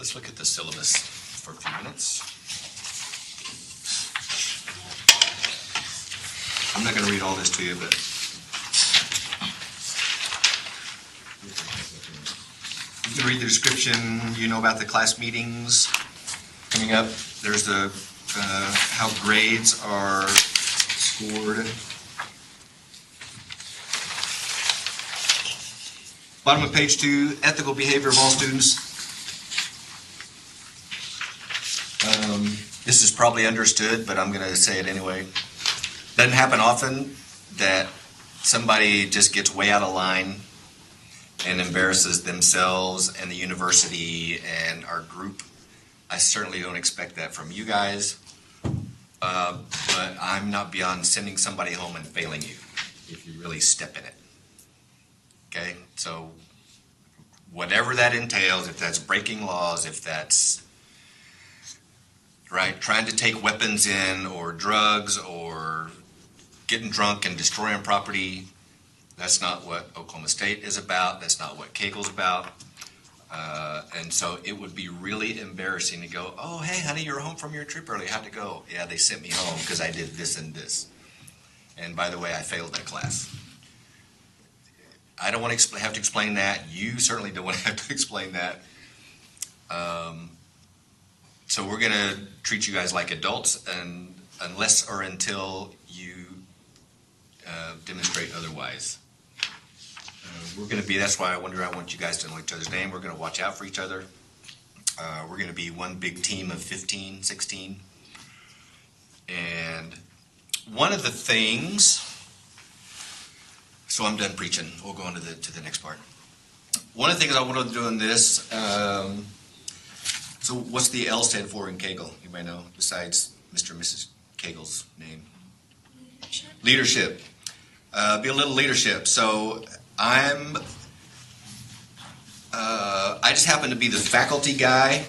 Let's look at the syllabus for a few minutes. I'm not going to read all this to you, but you can read the description. You know about the class meetings coming up. There's the how grades are scored. Bottom of page 2, ethical behavior of all students. This is probably understood, but I'm going to say it anyway. Doesn't happen often that somebody just gets way out of line and embarrasses themselves and the university and our group. I certainly don't expect that from you guys, but I'm not beyond sending somebody home and failing you if you really step in it. Okay, so whatever that entails, if that's breaking laws, if that's right, trying to take weapons in, or drugs, or getting drunk and destroying property, that's not what Oklahoma State is about. That's not what Kegel's about. And so it would be really embarrassing to go, oh, hey, honey, you're home from your trip early. How'd it go? Yeah, they sent me home because I did this and this. And by the way, I failed that class. I don't want to have to explain that. You certainly don't want to have to explain that. So we're going to treat you guys like adults, and unless or until you demonstrate otherwise. We're going to be, that's why I want you guys to know each other's name. We're going to watch out for each other. We're going to be one big team of 15, 16. And one of the things, so I'm done preaching. We'll go on to the next part. One of the things I want to do in this, so what's the L stand for in Kegel? You might know, besides Mr. and Mrs. Kegel's name. Leadership. Be a little leadership. So I just happen to be the faculty guy,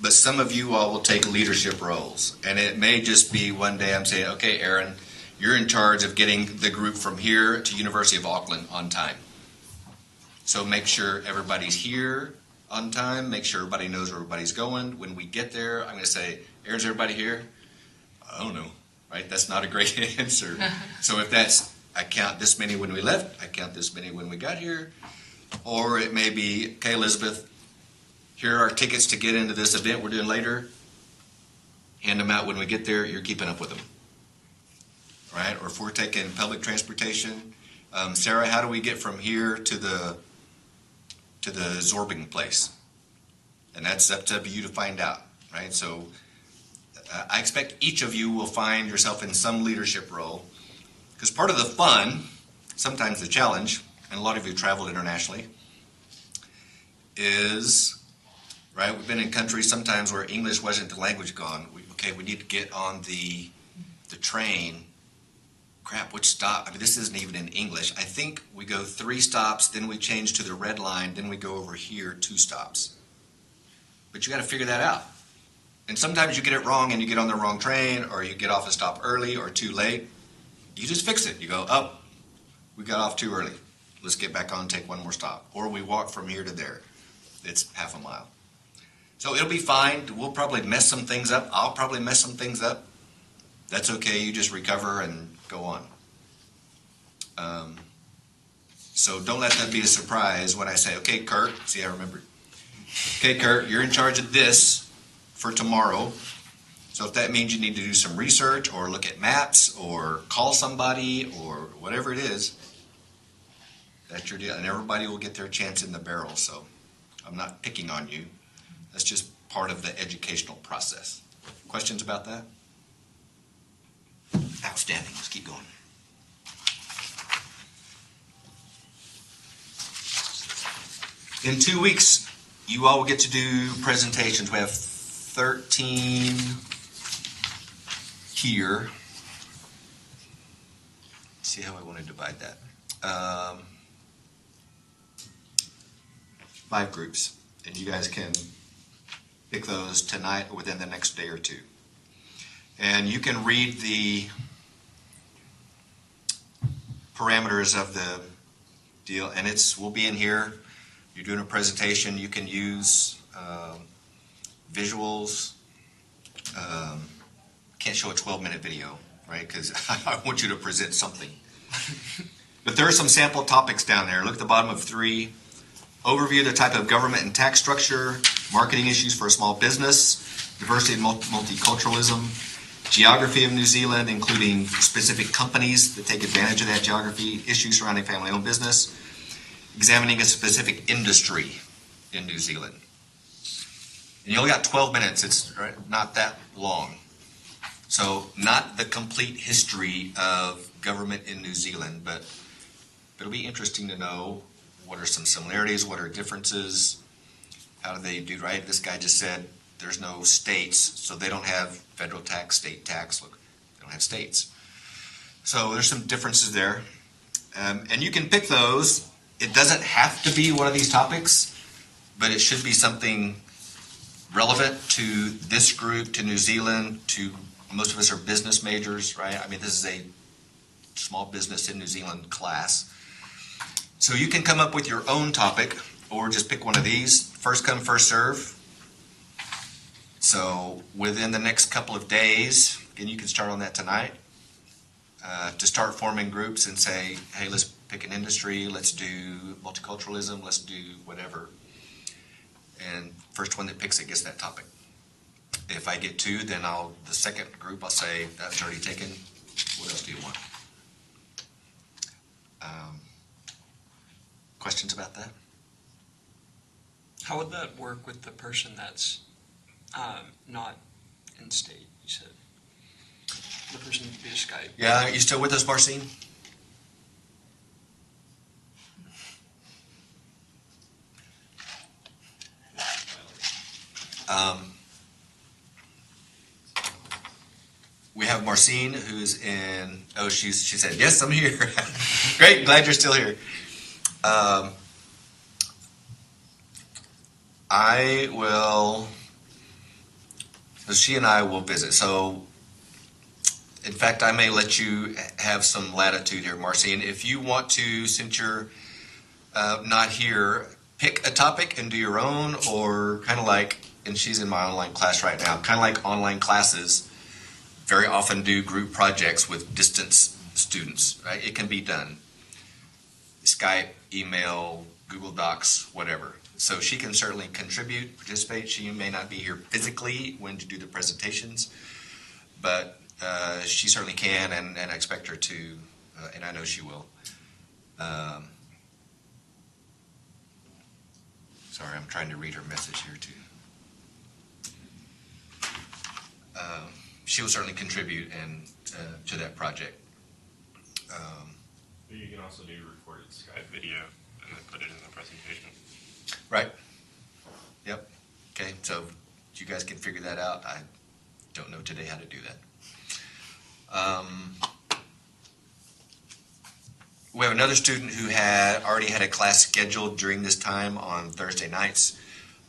but some of you all will take leadership roles. And it may just be one day I'm saying, okay, Aaron, you're in charge of getting the group from here to University of Auckland on time. So make sure everybody's here on time. Make sure everybody knows where everybody's going. When we get there, I'm going to say, Aaron's everybody here? I don't know, right? That's not a great answer. So if that's, I count this many when we left, I count this many when we got here. Or it may be, okay, Elizabeth, here are our tickets to get into this event we're doing later. Hand them out when we get there. You're keeping up with them. Right? Or if we're taking public transportation, Sarah, how do we get from here to the Zorbing place? And that's up to you to find out, right? So I expect each of you will find yourself in some leadership role, because part of the fun, sometimes the challenge, and a lot of you traveled internationally, is, right, we've been in countries sometimes where English wasn't the language gone. We need to get on the train. Crap, which stop? I mean, this isn't even in English. I think we go 3 stops, then we change to the red line, then we go over here 2 stops. But you got to figure that out. And sometimes you get it wrong and you get on the wrong train, or you get off a stop early or too late. You just fix it. You go, oh, we got off too early. Let's get back on and take one more stop. Or we walk from here to there. It's half a mile. So it'll be fine. We'll probably mess some things up. I'll probably mess some things up. That's okay. You just recover and go on. So don't let that be a surprise when I say, okay, Kurt, see, I remembered. Okay, Kurt, you're in charge of this for tomorrow. So if that means you need to do some research or look at maps or call somebody or whatever it is, that's your deal. And everybody will get their chance in the barrel. So I'm not picking on you. That's just part of the educational process. Questions about that? Outstanding. Let's keep going. In 2 weeks, you all will get to do presentations. We have 13 here. Let's see how I want to divide that. 5 groups, and you guys can pick those tonight or within the next day or 2. And you can read the parameters of the deal, and we'll be in here. You're doing a presentation. You can use visuals. Can't show a 12-minute video, right? Because I want you to present something. But there are some sample topics down there. Look at the bottom of 3. Overview of the type of government and tax structure, marketing issues for a small business, diversity and multiculturalism, geography of New Zealand, including specific companies that take advantage of that geography, issues surrounding family-owned business, examining a specific industry in New Zealand. And you only got 12 minutes. It's not that long. So not the complete history of government in New Zealand, but it'll be interesting to know what are some similarities, what are differences, how do they do, right? This guy just said there's no states, so they don't have federal tax, state tax. Look, they don't have states. So there's some differences there. And you can pick those. It doesn't have to be one of these topics, but it should be something relevant to this group, to New Zealand, to most of us are business majors, right? I mean, this is a small business in New Zealand class. So you can come up with your own topic or just pick one of these. First come, first serve. So within the next couple of days, again, you can start on that tonight, to start forming groups and say, hey, let's pick an industry, let's do multiculturalism, let's do whatever. And first one that picks it gets that topic. If I get 2, then the second group, I'll say, that's already taken. What else do you want? Questions about that? How would that work with the person that's not in state, you said? The person via Skype. Yeah, are you still with us, Marcine? We have Marcine, who's in, she said, yes, I'm here. Great, glad you're still here. She and I will visit. So, in fact, I may let you have some latitude here, Marcine. If you want to, since you're not here, pick a topic and do your own, or kind of like, and she's in my online class right now, kind of like online classes, very often do group projects with distance students, right? It can be done. Skype, email, Google Docs, whatever. So she can certainly contribute, participate. She may not be here physically when you do the presentations, but she certainly can, and I expect her to, and I know she will. Sorry, I'm trying to read her message here too. She will certainly contribute to that project. You can also do recorded Skype video and then put it in the presentation. Right. Yep. Okay, so you guys can figure that out. I don't know today how to do that. We have another student who already had a class scheduled during this time on Thursday nights,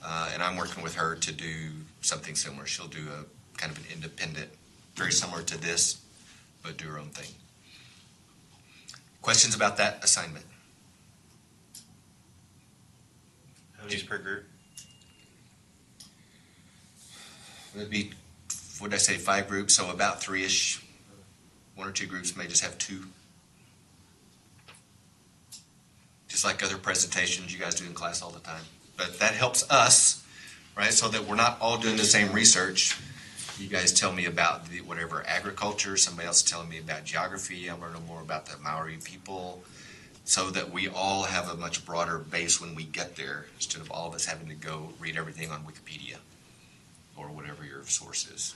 and I'm working with her to do something similar. She'll do a kind of an independent, very similar to this, but do her own thing. Questions about that assignment? How many per group? It'd be, what did I say, 5 groups, so about 3-ish. 1 or 2 groups may just have 2. Just like other presentations you guys do in class all the time. But that helps us, right, so that we're not all doing the same research. You guys tell me about whatever agriculture, somebody else is telling me about geography, I want to know more about the Maori people, so that we all have a much broader base when we get there, instead of all of us having to go read everything on Wikipedia or whatever your source is.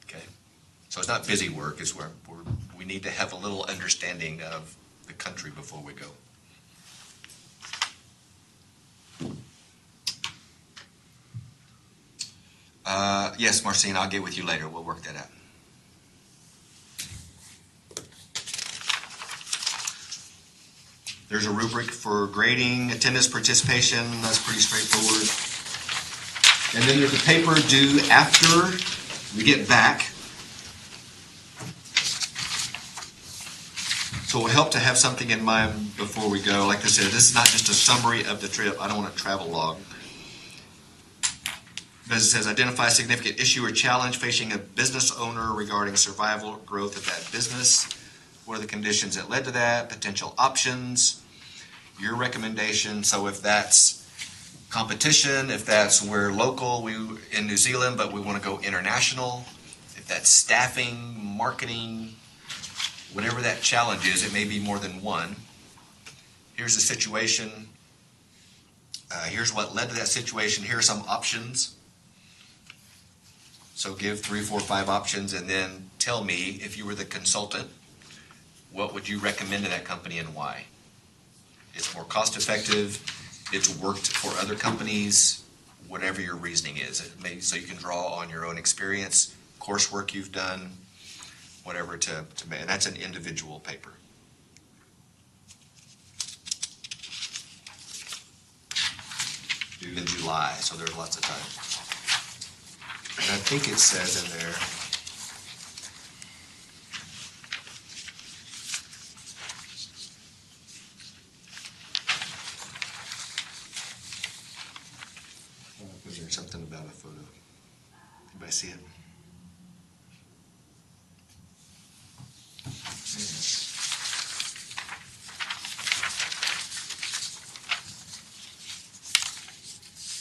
Okay? So it's not busy work, it's where we need to have a little understanding of the country before we go. Yes, Marcine, I'll get with you later. We'll work that out. There's a rubric for grading, attendance, participation. That's pretty straightforward. And then there's a paper due after we get back. So it will help to have something in mind before we go. Like I said, this is not just a summary of the trip. I don't want a travel log. As it says, identify a significant issue or challenge facing a business owner regarding survival or growth of that business. What are the conditions that led to that? Potential options, your recommendation. So if that's competition, if that's we're local, we in New Zealand, but we want to go international, if that's staffing, marketing, whatever that challenge is, it may be more than one. Here's the situation. Here's what led to that situation. Here are some options. So give 3, 4, 5 options, and then tell me, if you were the consultant, what would you recommend to that company and why? It's more cost effective, it's worked for other companies, whatever your reasoning is. It may, so you can draw on your own experience, coursework you've done, whatever to make. And that's an individual paper. Due in July, so there's lots of time. And I think it says in there, was there something about a photo? Anybody see it?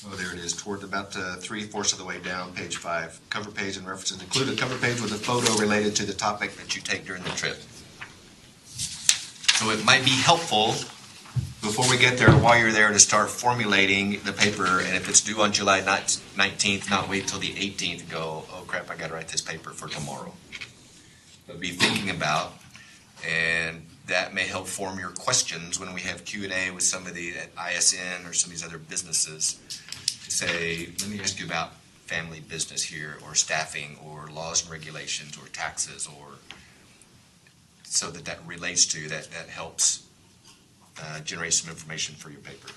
Oh, there it is, toward about 3/4 of the way down, page 5. Cover page and references. Include a cover page with a photo related to the topic that you take during the trip. So it might be helpful before we get there, while you're there, to start formulating the paper. And if it's due on July 19th, not wait till the 18th and go, oh crap, I got to write this paper for tomorrow. But be thinking about, and that may help form your questions when we have Q&A with somebody at ISN or some of these other businesses. Say, let me ask you about family business here, or staffing, or laws and regulations, or taxes, or so that relates to that helps generate some information for your paper.